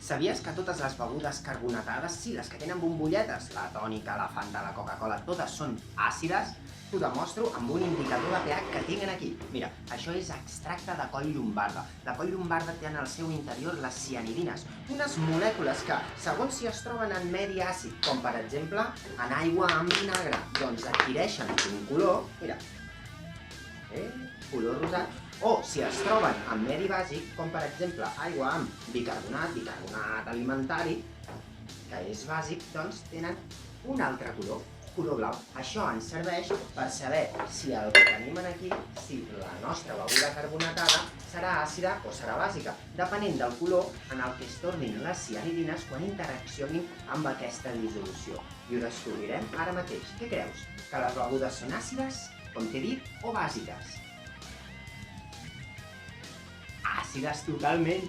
Sabies que totes les begudes carbonatades, sí, les que tenen bombolletes, la tònica, la Fanta, la Coca-Cola, totes són àcides? T'ho demostro amb un indicador de pH que tinc aquí. Mira, això és extracte de coll llombarda. La coll llombarda té en el seu interior les cianidines, unes molècules que, segons si es troben en medi àcid, com per exemple en aigua amb vinagre, doncs adquireixen un color, mira, color rosat, o si es troben en medi bàsic, com per exemple aigua amb bicarbonat alimentari, que és bàsic, doncs tenen un altre color blau. Això ens serveix per saber si el que tenim aquí, si la nostra beguda carbonatada serà àcida o serà bàsica, depenent del color en el que es tornin les cianidines quan interaccionin amb aquesta dissolució. I ho descobrirem ara mateix. Què creus? Que les begudes són àcides, com t'he dit, o bàsiques? Àcides totalment!